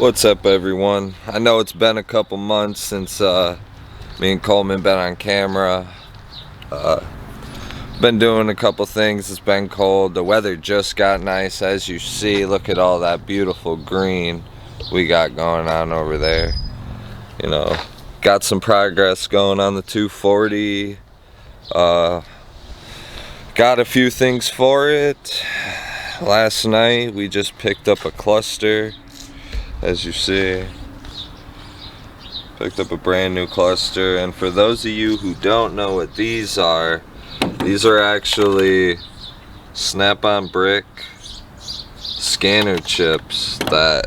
What's up, everyone? I know it's been a couple months since me and Coleman been on camera. Been doing a couple things. It's been cold. The weather just got nice, as you see. Look at all that beautiful green we got going on over there. You know, got some progress going on the 240. Got a few things for it. Last night we just picked up a cluster. As you see, picked up a brand new cluster. And for those of you who don't know what these are actually snap-on brick scanner chips that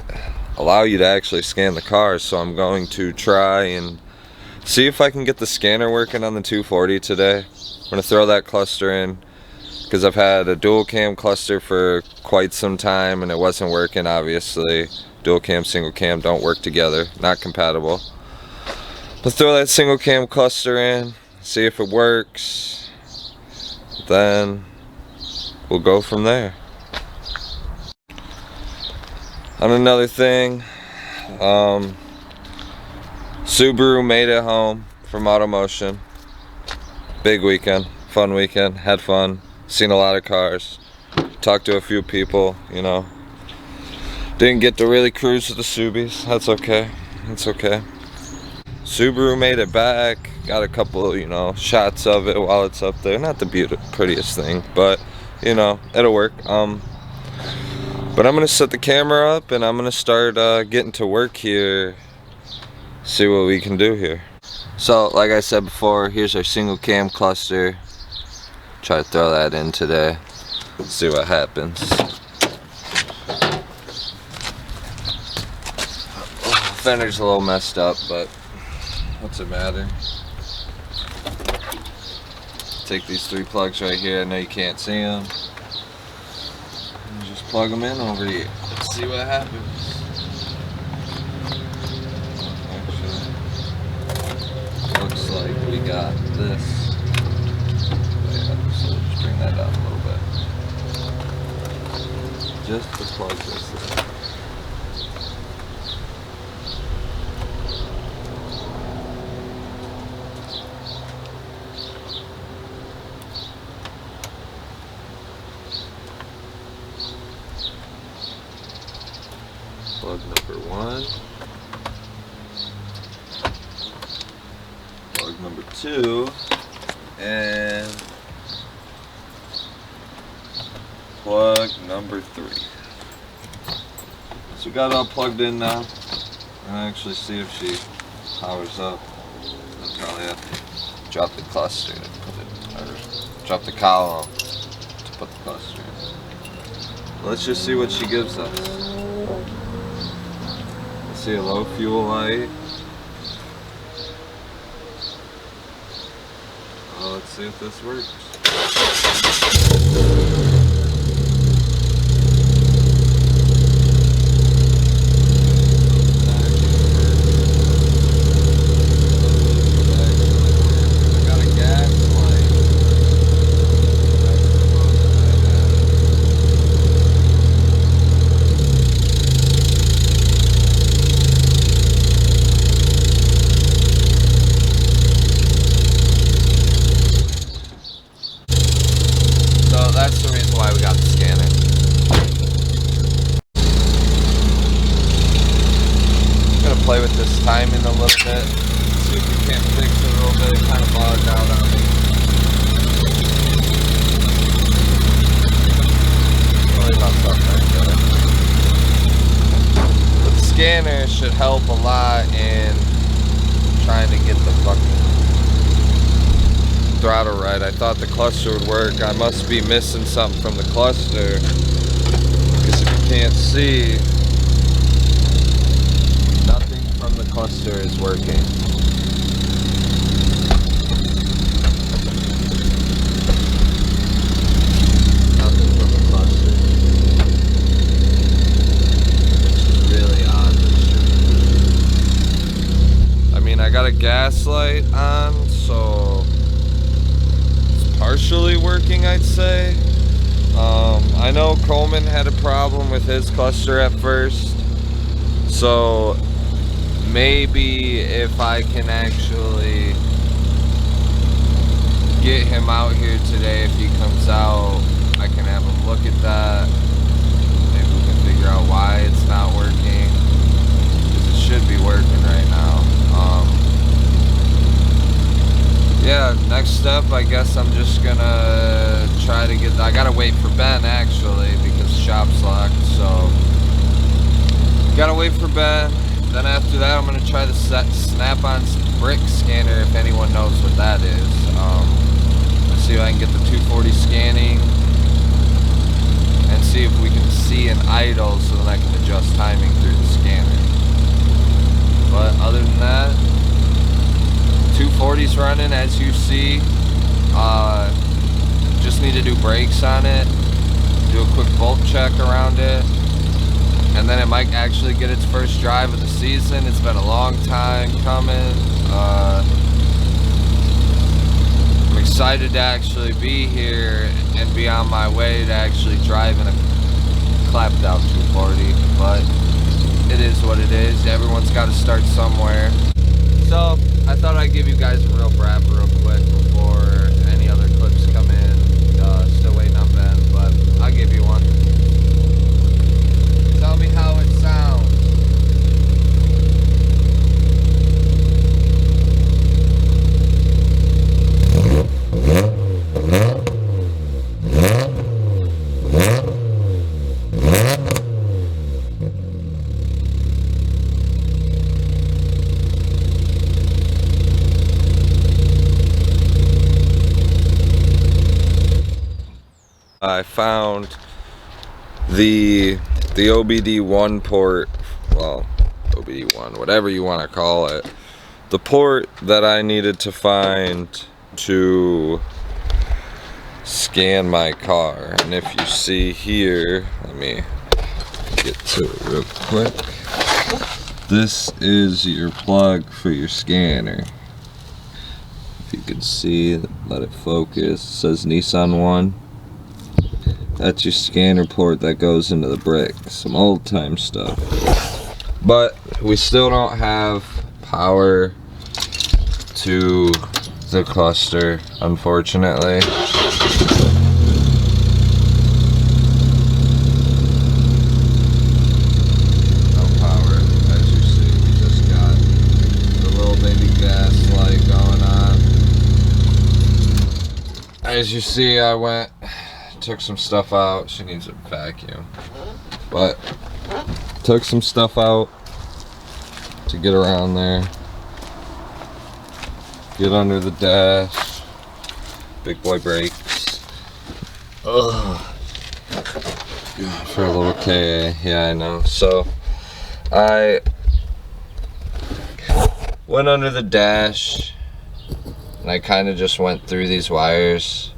allow you to actually scan the car. So I'm going to try and see if I can get the scanner working on the 240 today. I'm going to throw that cluster in because I've had a dual cam cluster for quite some time and it wasn't working. Obviously dual cam, single cam don't work together, not compatible. Let's throw that single cam cluster in, see if it works, then we'll go from there. On another thing, Subaru made it home from Automotion. Big weekend, fun weekend, had fun, seen a lot of cars, talked to a few people, you know. Didn't get to really cruise with the Subies. That's okay. It's okay. Subaru made it back. Got a couple, you know, shots of it while it's up there. Not the prettiest thing, but you know, it'll work. But I'm gonna set the camera up and I'm gonna start getting to work here. See what we can do here. So, like I said before, here's our single cam cluster. Try to throw that in today. See what happens. Fender's a little messed up, but what's it matter? Take these 3 plugs right here. I know you can't see them. And just plug them in over here. Let's see what happens. Actually, looks like we got this. Yeah, so just bring that down a little bit. Just to plug this in. Plug number 1, plug number 2, and plug number 3. So we got it all plugged in now. I'll actually see if she powers up. I'll probably have to drop the cluster to put it, or drop the column to put the cluster in. Let's just see what she gives us. See a low fuel light. Well, let's see if this works. That's the reason why we got the scanner. I'm gonna play with this timing a little bit. See if we can't fix it a little bit. It kind of bogged out on me. Really about something right there. But the scanner should help a lot in trying to get the fucking throttle right. I thought the cluster would work. I must be missing something from the cluster, because if you can't see, nothing from the cluster is working. Nothing from the cluster. Which is really odd. I mean, I got a gas light on, so partially working, I'd say. I know Coleman had a problem with his cluster at first, So maybe if I can actually get him out here today, if he comes out, I can have him look at that. Maybe we can figure out why it's not working, because it should be working right now. Yeah, next step, I guess I'm just gonna try to get, I gotta wait for Ben actually, because the shop's locked, so gotta wait for Ben. Then after that, I'm gonna try the snap-on brick scanner, if anyone knows what that is. Let's see if I can get the 240 scanning and see if we can see an idle, so that I can adjust timing through the scanner. But other than that, 240's running, as you see. Just need to do brakes on it, do a quick bolt check around it, and then it might actually get its first drive of the season. It's been a long time coming. I'm excited to actually be here and be on my way to actually driving a clapped out 240, but it is what it is. Everyone's got to start somewhere. So I thought I'd give you guys a real brap real quick before any other clips come in. Still waiting on Ben, but I'll give you one. Tell me how it sounds. I found the OBD1 port, well, OBD1, whatever you want to call it, the port that I needed to find to scan my car. And if you see here, let me get to it real quick. This is your plug for your scanner. If you can see, let it focus. It says Nissan 1. That's your scanner port that goes into the brick. Some old time stuff. But we still don't have power to the cluster, unfortunately. No power, as you see. We just got the little baby gas light going on. As you see, I took some stuff out. She needs a vacuum, but took some stuff out to get around there, get under the dash, big boy brakes. Ugh. For a little KA, yeah, I know. So I went under the dash and I kind of just went through these wires,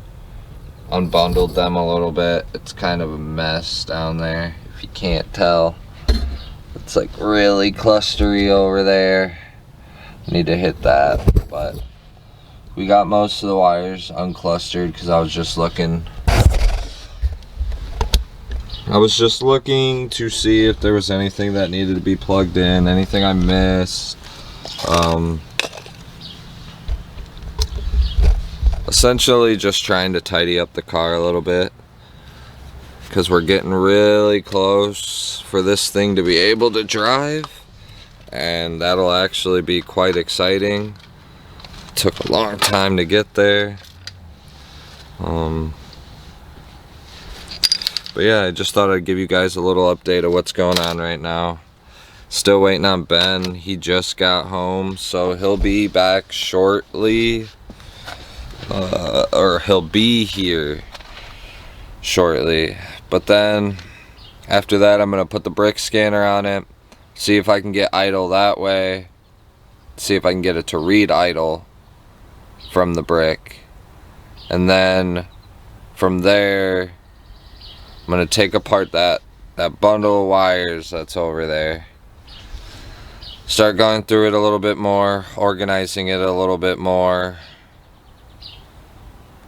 unbundled them a little bit. It's kind of a mess down there, if you can't tell. It's like really clustery over there. Need to hit that, but we got most of the wires unclustered because I was just looking to see if there was anything that needed to be plugged in, anything I missed. Essentially just trying to tidy up the car a little bit, because we're getting really close for this thing to be able to drive, and that'll actually be quite exciting. Took a long time to get there. But yeah, I just thought I'd give you guys a little update of what's going on right now. Still waiting on Ben. He just got home, so he'll be back shortly. Or he'll be here shortly. But then after that, I'm gonna put the brick scanner on it, see if I can get idle that way, see if I can get it to read idle from the brick, and then from there I'm gonna take apart that bundle of wires that's over there, start going through it a little bit more, organizing it a little bit more,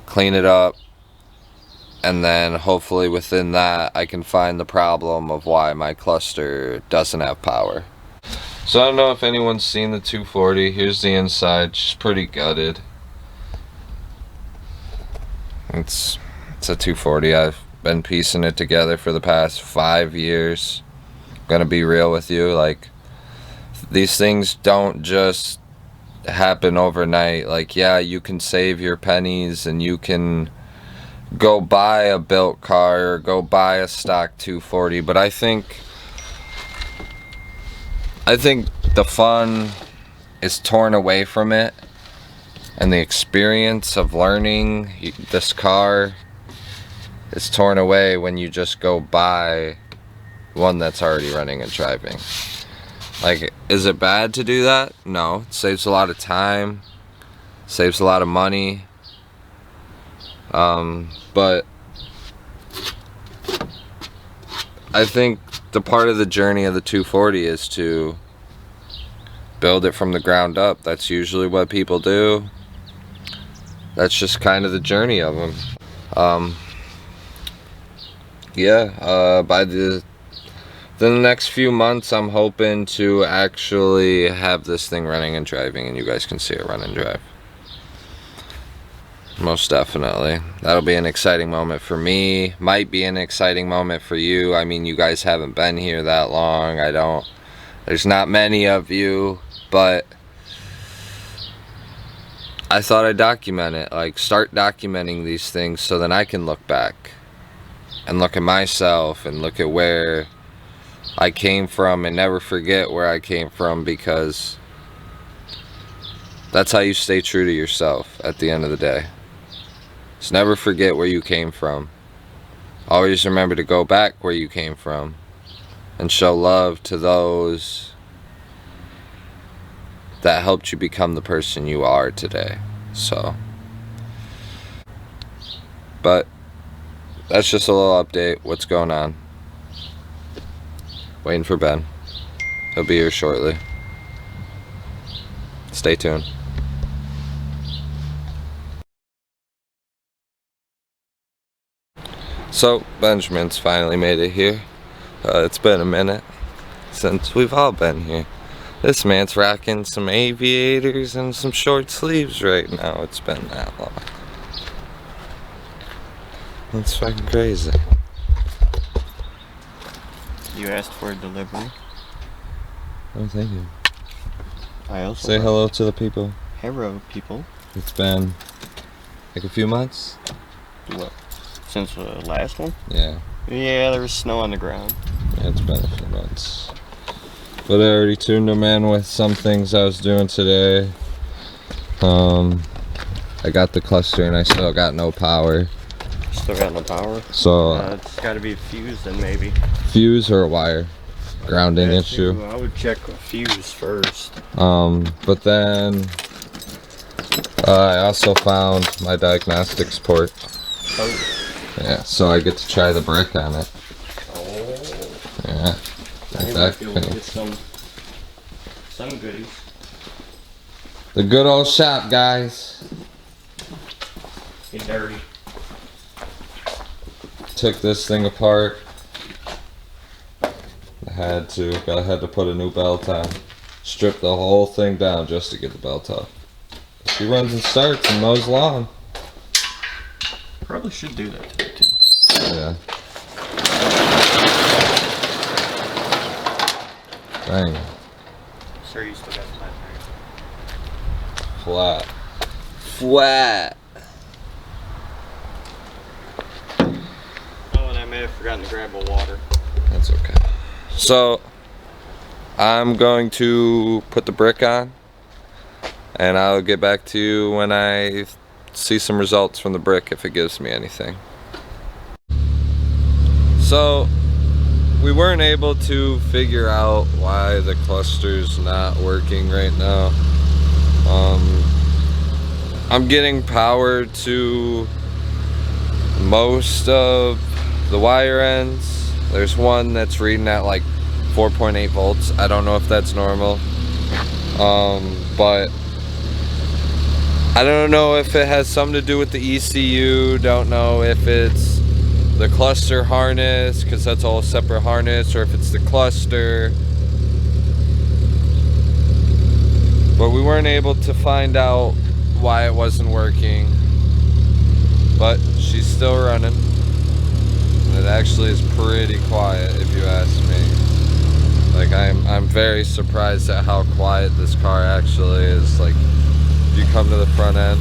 clean it up, and then hopefully within that I can find the problem of why my cluster doesn't have power. So I don't know if anyone's seen the 240. Here's the inside. She's pretty gutted. It's a 240. I've been piecing it together for the past 5 years. Gonna be real with you, like, these things don't just happen overnight. Like, yeah, you can save your pennies and you can go buy a built car or go buy a stock 240, but I think the fun is torn away from it, and the experience of learning this car is torn away when you just go buy one that's already running and driving. Like, is it bad to do that? No. It saves a lot of time, saves a lot of money, but I think the part of the journey of the 240 is to build it from the ground up. That's usually what people do. That's just kind of the journey of them. By the next few months, I'm hoping to actually have this thing running and driving, and you guys can see it run and drive. Most definitely. That'll be an exciting moment for me. Might be an exciting moment for you. I mean, you guys haven't been here that long. There's not many of you, but I thought I'd document it. Like, start documenting these things so then I can look back and look at myself and look at where I came from and never forget where I came from, because that's how you stay true to yourself at the end of the day. Just never forget where you came from. Always remember to go back where you came from and show love to those that helped you become the person you are today. So, but that's just a little update. What's going on? Waiting for Ben. He'll be here shortly. Stay tuned. So, Benjamin's finally made it here. It's been a minute since we've all been here. This man's rocking some aviators and some short sleeves right now. It's been that long. That's fucking crazy. You asked for a delivery. Oh, thank you. I also say hello to the people. Hello, people. It's been like a few months. What? Since the last one? Yeah. Yeah, there was snow on the ground. Yeah, it's been a few months. But I already tuned them in with some things I was doing today. I got the cluster and I still got no power. Still got no power? So it's gotta be a fuse then, maybe. Fuse or a wire? Grounding issue. I would check a fuse first. But then I also found my diagnostics port. Oh. Yeah, so I get to try the brick on it. Oh. Yeah. I might be able to get some goodies. The good old shop, guys. Get dirty. Took this thing apart. I had to put a new belt on. Strip the whole thing down just to get the belt off. She runs and starts and mows lawn. Probably should do that today too. Yeah. Dang. Sure, you still got flat Flat. Flat. Oh, and I may have forgotten to grab a water. That's okay. So, I'm going to put the brick on, and I'll get back to you when I see some results from the brick, if it gives me anything. So, we weren't able to figure out why the cluster's not working right now. I'm getting power to most of the wire ends. There's one that's reading at like 4.8 volts. I don't know if that's normal. But I don't know if it has something to do with the ECU. Don't know if it's the cluster harness, because that's all a separate harness, or if it's the cluster. But we weren't able to find out why it wasn't working. But she's still running. And it actually is pretty quiet, if you ask me. Like, I'm very surprised at how quiet this car actually is. Like, if you come to the front end.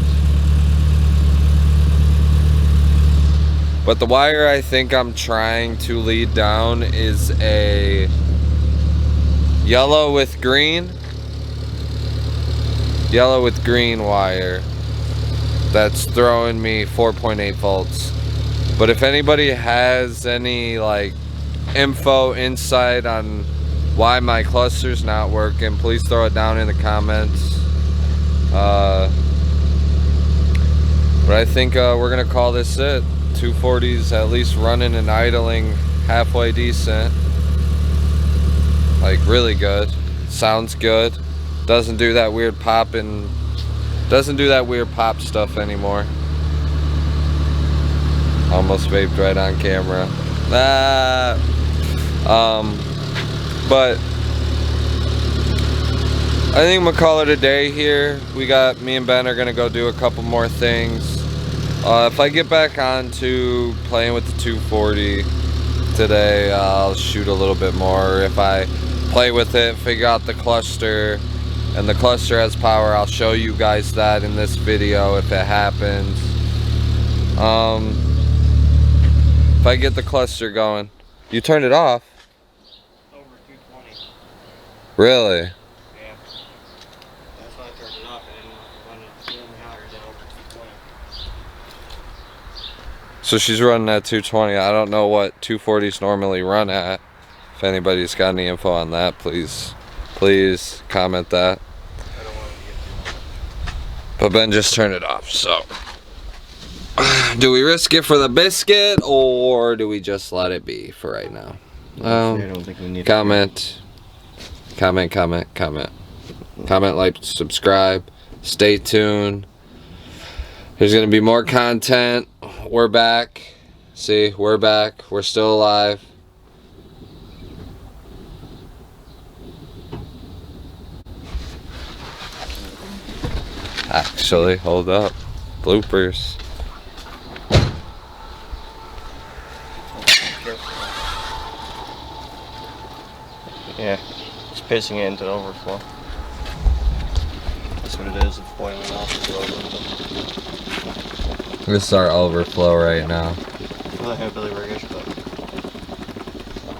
But the wire I think I'm trying to lead down is a yellow with green wire that's throwing me 4.8 volts. But if anybody has any like info, insight on why my cluster's not working, please throw it down in the comments. But I think we're gonna call this it. 240's at least running and idling halfway decent. Like really good. Sounds good. Doesn't do that weird pop stuff anymore. Almost vaped right on camera. But I think I'm gonna call it a day here. Me and Ben are gonna go do a couple more things. If I get back on to playing with the 240 today, I'll shoot a little bit more. If I play with it, figure out the cluster, and the cluster has power, I'll show you guys that in this video if it happens. If I get the cluster going. You turned it off? Over 220. Really? Yeah. That's why I turned it off. I didn't want it to be higher than over 220. So she's running at 220. I don't know what 240s normally run at. If anybody's got any info on that, please comment that. I don't want to get too much. But Ben just turned it off, so. Do we risk it for the biscuit, or do we just let it be for right now? I don't think we need comment, like, subscribe, stay tuned. There's gonna be more content. We're back. See, we're back. We're still alive. Actually, hold up. Bloopers. Yeah, it's pissing it into overflow. That's what it is. It's boiling off the overflow. This is our overflow right now. Well, I have Billy Riggish, but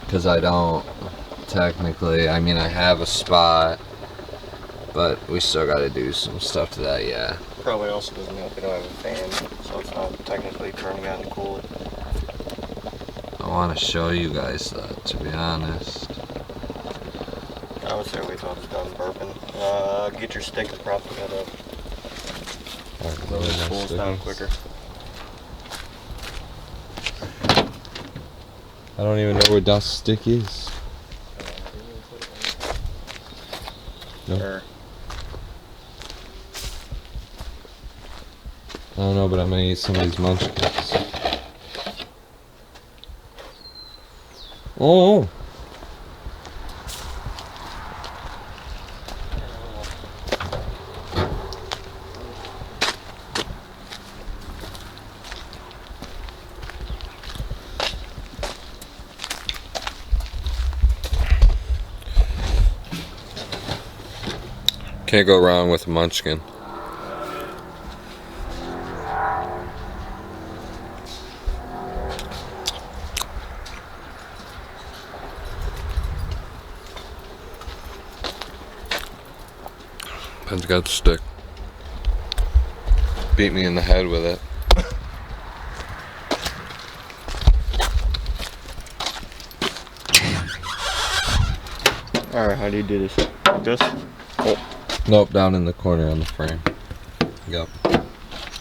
Because I don't technically, I mean, I have a spot, but we still got to do some stuff to that, yeah. probably also doesn't help. They don't have a fan, so it's not technically turning on to cool it. I want to show you guys that, to be honest. I would say wait till it's done burping. Get your stick and prop the head up. So it cools down quicker. I don't even know where dust stick is. Nope. Or, I don't know, but I'm gonna eat some of these munchkins. Oh! Can't go wrong with a munchkin. Ben's got the stick. Beat me in the head with it. Alright, how do you do this? Like this? Oh. Nope, down in the corner on the frame. Yep.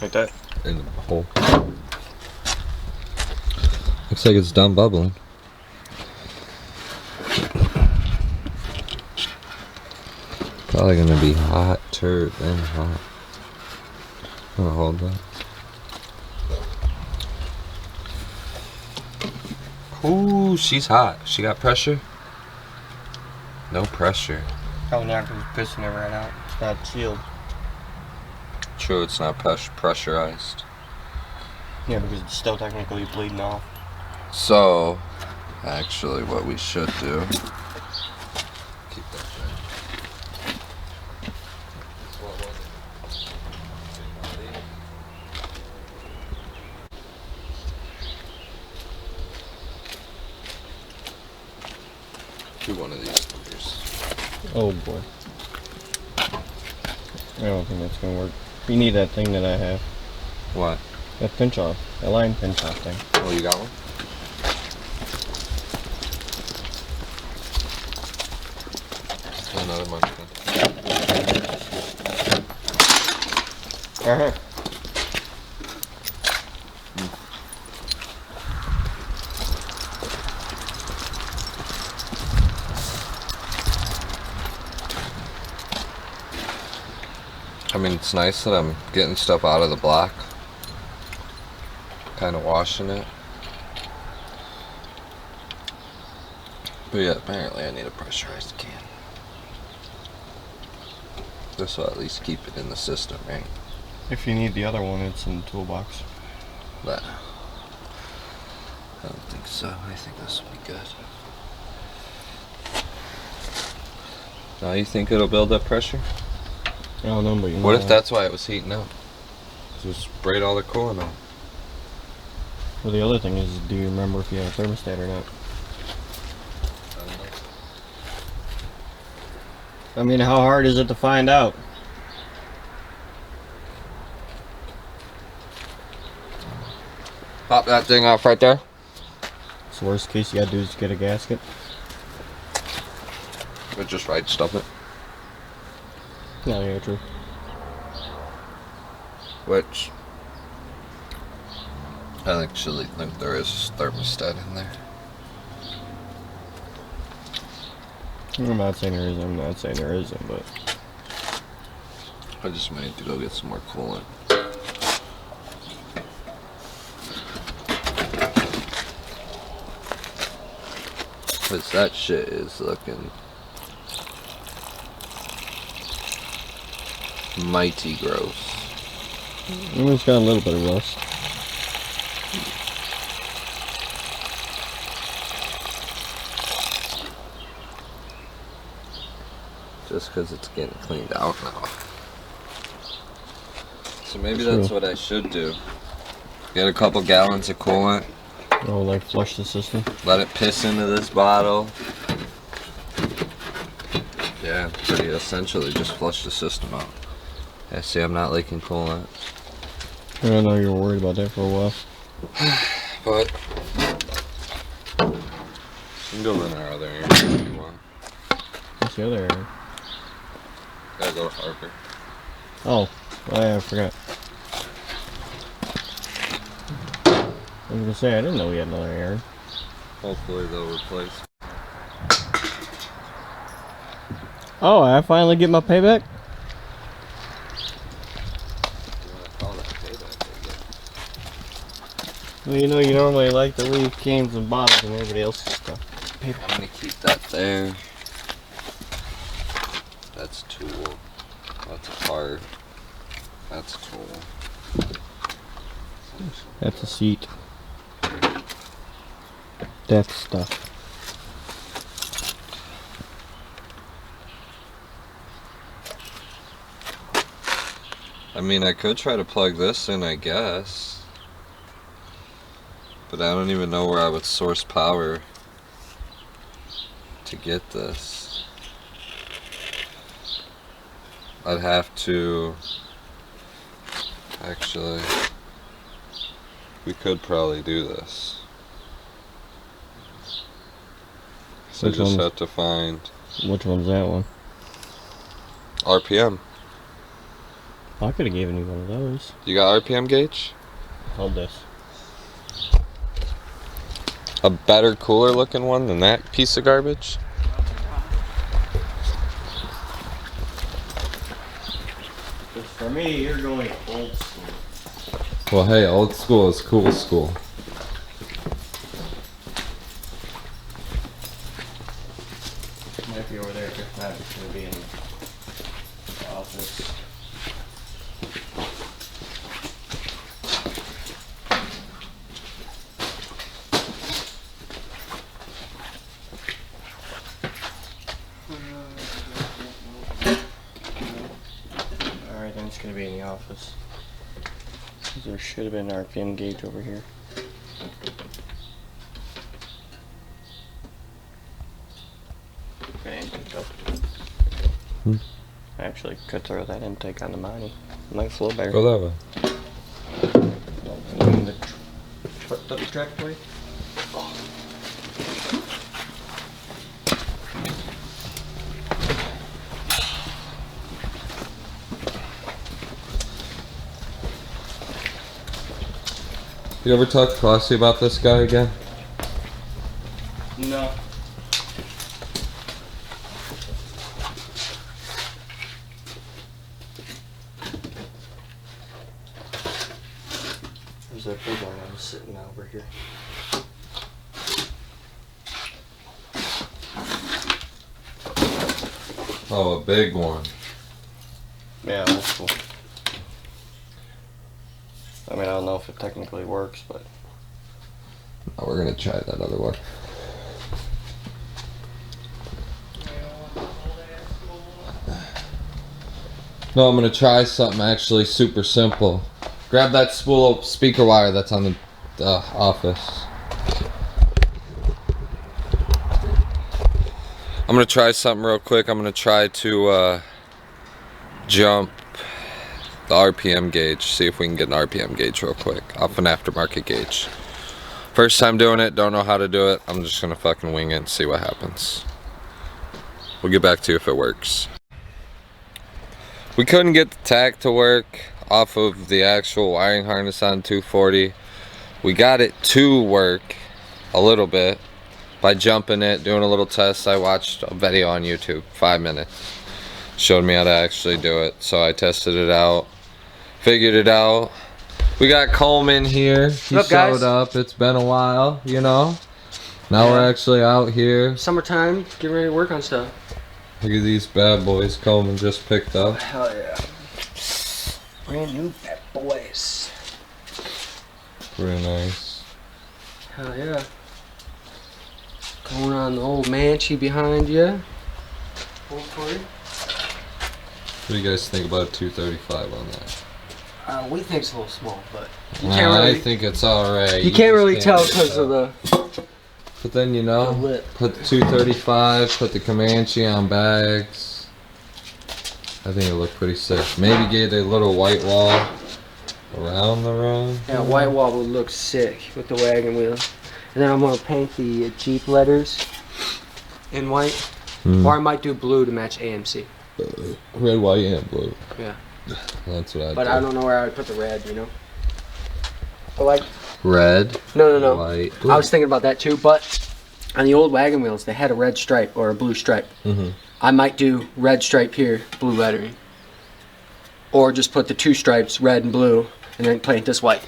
Like that? In the hole. Looks like it's done bubbling. Probably gonna be hot turd, then hot. I'm gonna hold that. Ooh, she's hot. She got pressure? No pressure. Probably not because it's pissing it right out. It's not sealed. True, it's not pressurized. Yeah, because it's still technically bleeding off. So, actually, what we should do. Keep that there. What was it? Do one of these fingers. Oh boy. I don't think that's gonna work. You need that thing that I have. What? That pinch off. That line pinch off thing. Oh, you got one? Another munchkin. Uh-huh. I mean, it's nice that I'm getting stuff out of the block. Kind of washing it. But yeah, apparently I need a pressurized can. This will at least keep it in the system, right? If you need the other one, it's in the toolbox. But I don't think so. I think this will be good. Now you think it'll build up pressure? I don't know, but you know. What if that's why it was heating up? Just sprayed all the coolant on. Well, the other thing is, do you remember if you have a thermostat or not? I don't know. I mean, how hard is it to find out? Pop that thing off right there. So worst case you gotta do is get a gasket. Or just right stuff it. No, yeah, true. Which I actually think there is thermostat in there. I'm not saying there isn't, I'm not saying there isn't, but I just might need to go get some more coolant. Cause that shit is looking mighty gross. it's got a little bit of rust. Just because it's getting cleaned out now. So maybe that's what I should do. Get a couple gallons of coolant. Oh, like flush the system? Let it piss into this bottle. Yeah, pretty essentially just flush the system out. Yeah, see, I'm not leaking coolant. I don't know you were worried about that for a while. But you can go in our other area if you want. What's the other area? Gotta go Harper. Oh, I forgot. I was gonna say, I didn't know we had another area. Hopefully they'll replace. Oh, I finally get my payback? You wanna call that payback, I guess. Well, you know, you normally like to leave cans and bottles and everybody else's stuff. I'm gonna keep that there. That's tool. That's a part. That's a tool. That's a seat. That's stuff. I mean, I could try to plug this in, I guess. But I don't even know where I would source power to get this. I'd have to... Actually, we could probably do this. So I Which just one's- have to find Which one's that one? RPM. I could have given you one of those. You got RPM gauge? Hold this. A better, cooler looking one than that piece of garbage? For me, you're going old school. Well, hey, old school is cool school. Might be over there, if not, it's gonna be in the office. Alright, then it's gonna be in the office. There should have been an RPM gauge over here. Okay, picked up. I actually could throw that intake on the Monty. Nice little bear. Go that way. The track plate. You ever talk to Classy about this guy again? No. There's that big one that was sitting over here. Oh, a big one. Yeah, that's cool. I mean, I don't know if it technically works, but Oh, we're gonna try that other one. No, I'm gonna try something actually super simple. Grab that spool of speaker wire that's on the office. I'm gonna try something real quick. I'm gonna try to jump the RPM gauge, see if we can get an RPM gauge real quick off an aftermarket gauge. First time doing it, don't know how to do it. I'm just gonna fucking wing it and see what happens. We'll get back to you if it works. We couldn't get the tack to work off of the actual wiring harness on 240. We got it to work a little bit by jumping it, doing a little test. I watched a video on YouTube, 5 minutes. Showed me how to actually do it. So I tested it out, figured it out. We got Coleman here. He showed up. It's been a while, you know. Now we're actually out here. Summertime, getting ready to work on stuff. Look at these bad boys Coleman just picked up. Hell yeah. Brand new bad boys. Pretty nice. Hell yeah. Going on the old Manchi behind you. Hopefully. What do you guys think about a 235 on that? We think it's a little small, but you can't really. I think it's alright. You can't really tell because of the. But then you know, The lip. put the 235, put the Comanche on bags. I think it looked pretty sick. Maybe get a little white wall around the road. Yeah, white wall would look sick with the wagon wheel. And then I'm gonna paint the Jeep letters in white, or I might do blue to match AMC. Red, white, and blue. Yeah. That's what But I don't know where I would put the red, you know? But like, Red, no. white, I was thinking about that too, but on the old wagon wheels, they had a red stripe or a blue stripe. I might do red stripe here, blue lettering. Or just put the two stripes, red and blue, and then paint this white.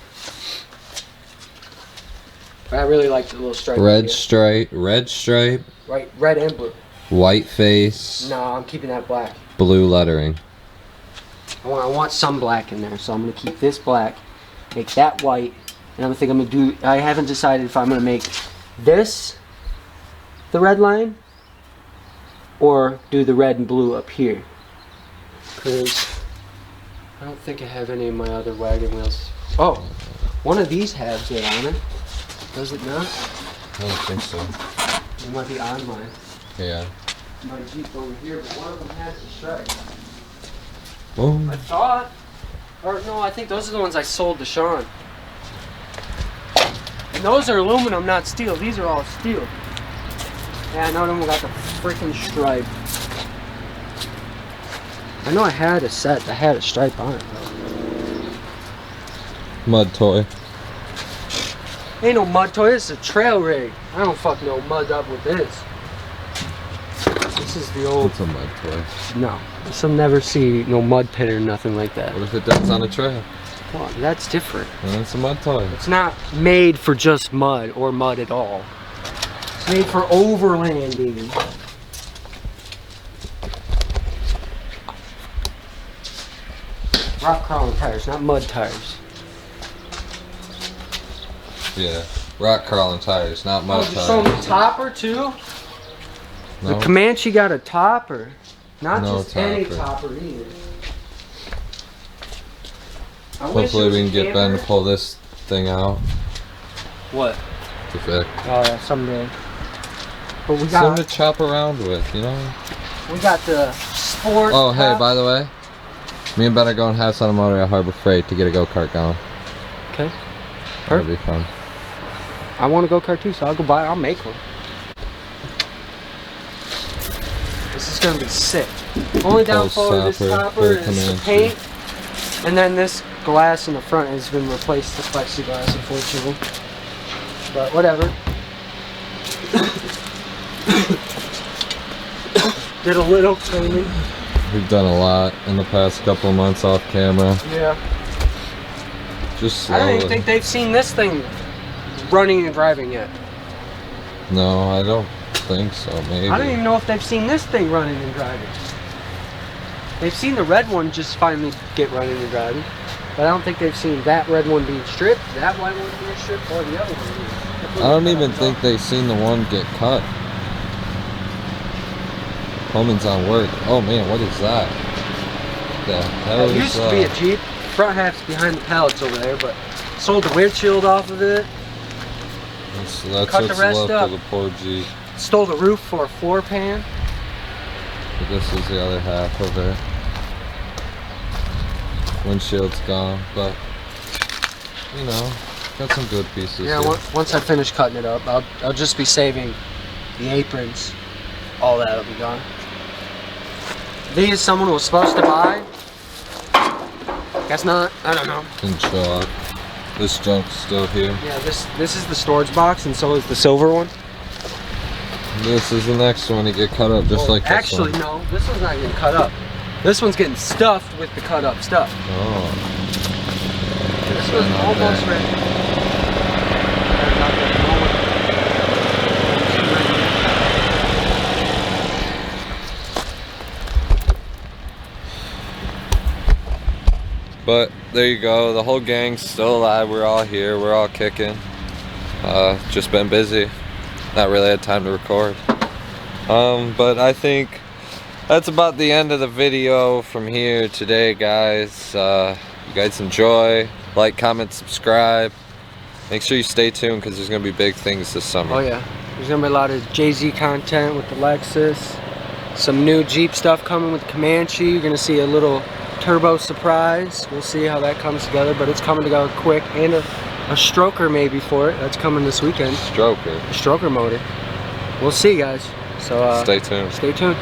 But I really like the little stripe. red stripe, Right, red and blue. white face, No, I'm keeping that black. blue lettering. I want some black in there, so I'm gonna keep this black, make that white, and I'm gonna do. I haven't decided if I'm gonna make this the red line or do the red and blue up here, because I don't think I have any of my other wagon wheels. Oh, one of these has it on it. Does it not? I don't think so. It might be on mine. Yeah. My Jeep over here, but one of them has the stripe. Oh. I thought. Or no, I think those are the ones I sold to Sean. And those are aluminum, not steel. These are all steel. Yeah, none of them got the freaking stripe. I know I had a set that had a stripe on it, though. Mud toy. Ain't no mud toy, this is a trail rig. I don't fuck no mud up with this. This is the old. It's a mud toy. No, this will never see no mud pit or nothing like that. What if it does on a trail? Well, that's different. And it's a mud toy. It's not made for just mud or mud at all. It's made for overlanding. rock crawling tires, not mud tires. Yeah, rock crawling tires, not mud Just showing tires. the topper too. No? The Comanche got a topper, not No just any topper. topper either. I wish Hopefully it was we can get Ben cambered. to pull this thing out What? to fix. Oh yeah, someday. But we Something got to chop around with, you know? the sport. Oh, hey, top. by the way, me and Ben are going halves on a motor at Harbor Freight to get a go-kart going. Okay. That'll be fun. I want a go-kart too, so I'll go buy it. I'll make one. This is gonna be sick. Only downfall of this Stopper, topper full is the Comanche. paint, and then this glass in the front has been replaced with plexiglass, unfortunately. But whatever. Did a little cleaning. We've done a lot in the past couple of months off camera. Yeah. Just I don't slowly. even think they've seen this thing running and driving yet. No, I don't think so. Maybe. I don't even know if they've seen this thing running and driving. They've seen the red one just finally get running and driving, but I don't think they've seen that red one being stripped, that white one being stripped, or the other one being. I don't even think they've seen the one get cut. Coleman's on work. Oh man, what is that? The hell It is used to be a Jeep. Front half's behind the pallets over there, but sold the windshield off of it. That's cut the what's rest left up. of the poor Jeep. Stole the roof for a floor pan. But this is the other half of it. Windshield's gone, but you know, got some good pieces. Yeah, here. once I finish cutting it up, I'll just be saving the aprons. All that'll be gone. These someone was supposed to buy. Guess not. I don't know. Didn't show up. This junk's still here. Yeah, this is the storage box, and so is the silver one. This is the next one to get cut up, just like this Actually, one. no, this one's not getting cut up. This one's getting stuffed with the cut up stuff. Oh, This one's not almost bad. ready. but there you go. The whole gang's still alive. We're all here. We're all kicking. Just been busy. Not really had time to record. But I think that's about the end of the video from here today, guys. You guys enjoy. Like, comment, subscribe. Make sure you stay tuned because there's going to be big things this summer. Oh yeah, there's gonna be a lot of Jay-Z content with the Lexus. Some new Jeep stuff coming with the Comanche. You're gonna see a little turbo surprise. We'll see how that comes together, but it's coming together quick. And a stroker maybe for it. That's coming this weekend. Stroker. A stroker motor. We'll see, guys. So Stay tuned. Stay tuned.